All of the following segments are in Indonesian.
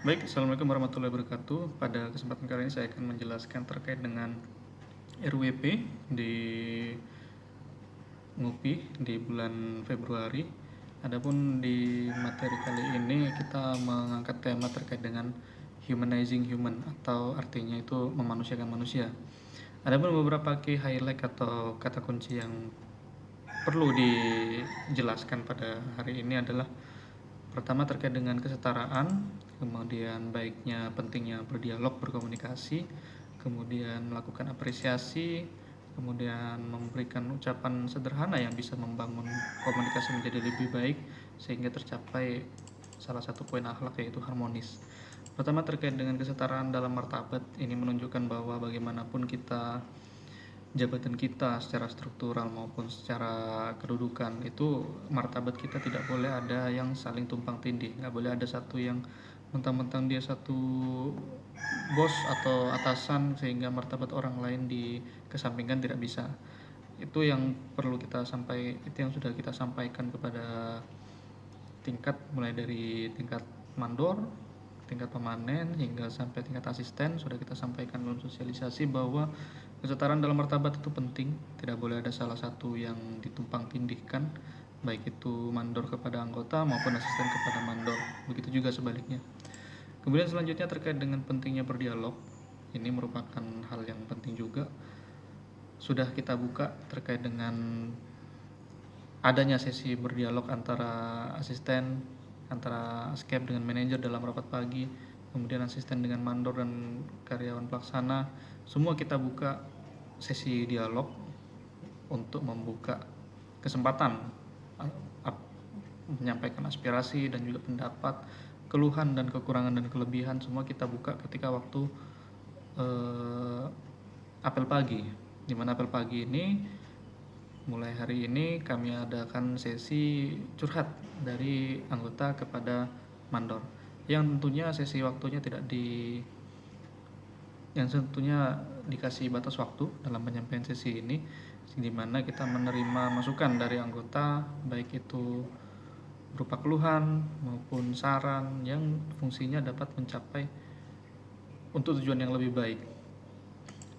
Baik, Assalamualaikum warahmatullahi wabarakatuh. Pada kesempatan kali ini saya akan menjelaskan terkait dengan RWP di Ngupi di bulan Februari. Adapun di materi kali ini kita mengangkat tema terkait dengan humanizing human atau artinya itu memanusiakan manusia. Adapun beberapa key highlight atau kata kunci yang perlu dijelaskan pada hari ini adalah pertama terkait dengan kesetaraan, kemudian baiknya pentingnya berdialog, berkomunikasi, kemudian melakukan apresiasi, kemudian memberikan ucapan sederhana yang bisa membangun komunikasi menjadi lebih baik sehingga tercapai salah satu poin akhlak yaitu harmonis. Pertama terkait dengan kesetaraan dalam martabat, ini menunjukkan bahwa bagaimanapun jabatan kita secara struktural maupun secara kedudukan itu martabat kita tidak boleh ada yang saling tumpang tindih, nggak boleh ada satu yang mentang-mentang dia satu bos atau atasan sehingga martabat orang lain dikesampingkan, tidak bisa. Itu yang perlu kita itu yang sudah kita sampaikan kepada tingkat mulai dari tingkat mandor, tingkat permanen hingga sampai tingkat asisten. Sudah kita sampaikan dalam sosialisasi bahwa kesetaraan dalam martabat itu penting, tidak boleh ada salah satu yang ditumpang tindihkan, baik itu mandor kepada anggota maupun asisten kepada mandor, begitu juga sebaliknya. Kemudian selanjutnya terkait dengan pentingnya berdialog, ini merupakan hal yang penting juga. Sudah kita buka terkait dengan adanya sesi berdialog antara Skype dengan manajer dalam rapat pagi, kemudian asisten dengan mandor dan karyawan pelaksana. Semua kita buka sesi dialog untuk membuka kesempatan menyampaikan aspirasi dan juga pendapat, keluhan dan kekurangan dan kelebihan semua kita buka ketika waktu apel pagi. Di mana apel pagi ini mulai hari ini kami adakan sesi curhat dari anggota kepada mandor, yang tentunya dikasih batas waktu dalam penyampaian sesi ini, di mana kita menerima masukan dari anggota baik itu berupa keluhan maupun saran yang fungsinya dapat mencapai untuk tujuan yang lebih baik.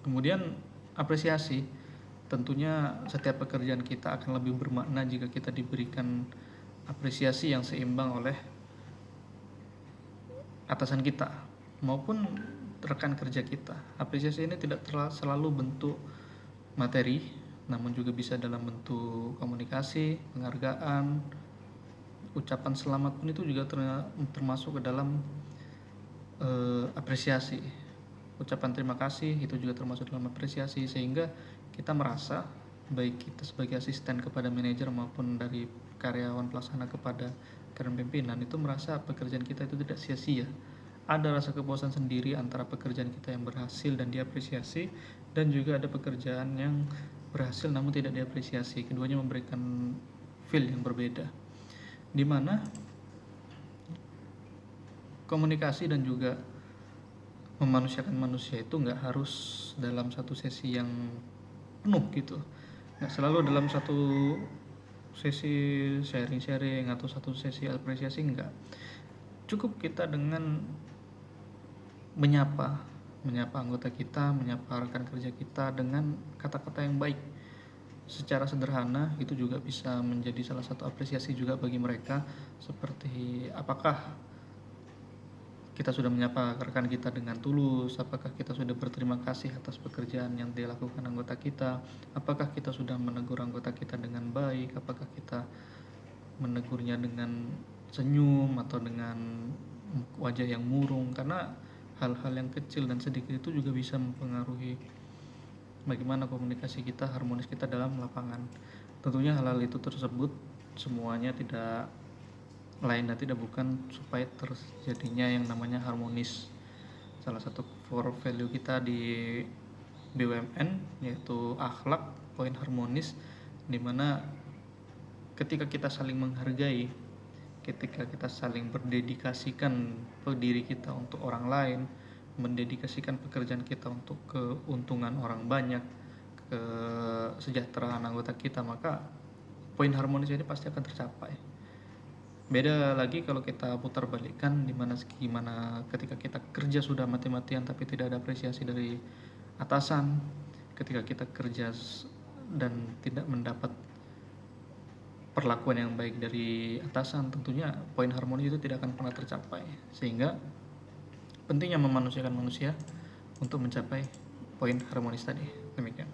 Kemudian apresiasi, tentunya setiap pekerjaan kita akan lebih bermakna jika kita diberikan apresiasi yang seimbang oleh atasan kita maupun rekan kerja kita. Apresiasi ini tidak selalu bentuk materi, namun juga bisa dalam bentuk komunikasi, penghargaan, ucapan selamat pun itu juga termasuk ke dalam apresiasi. Ucapan terima kasih itu juga termasuk dalam apresiasi, sehingga kita merasa baik kita sebagai asisten kepada manajer maupun dari karyawan pelaksana kepada karyawan pimpinan itu merasa pekerjaan kita itu tidak sia-sia. Ada rasa kepuasan sendiri antara pekerjaan kita yang berhasil dan diapresiasi, dan juga ada pekerjaan yang berhasil namun tidak diapresiasi. Keduanya memberikan feel yang berbeda, di mana komunikasi dan juga memanusiakan manusia itu nggak harus dalam satu sesi yang penuh gitu, nggak selalu dalam satu sesi sharing-sharing atau satu sesi apresiasi, nggak cukup kita dengan menyapa anggota kita, menyapa rekan kerja kita dengan kata-kata yang baik secara sederhana, itu juga bisa menjadi salah satu apresiasi juga bagi mereka. Seperti apakah kita sudah menyapa rekan kita dengan tulus, apakah kita sudah berterima kasih atas pekerjaan yang dilakukan anggota kita, apakah kita sudah menegur anggota kita dengan baik, apakah kita menegurnya dengan senyum atau dengan wajah yang murung. Karena hal-hal yang kecil dan sedikit itu juga bisa mempengaruhi bagaimana komunikasi kita, harmonis kita dalam lapangan. Tentunya hal-hal itu tersebut semuanya tidak lain dan tidak bukan supaya terjadinya yang namanya harmonis. Salah satu core value kita di BUMN yaitu akhlak, poin harmonis, dimana ketika kita saling menghargai, ketika kita saling berdedikasikan diri kita untuk orang lain, mendedikasikan pekerjaan kita untuk keuntungan orang banyak, kesejahteraan anggota kita, maka poin harmonis ini pasti akan tercapai. Beda lagi kalau kita putar balikkan gimana ketika kita kerja sudah mati-matian tapi tidak ada apresiasi dari atasan, ketika kita kerja dan tidak mendapat perlakuan yang baik dari atasan, tentunya poin harmoni itu tidak akan pernah tercapai. Sehingga pentingnya memanusiakan manusia untuk mencapai poin harmonis tadi. Demikian.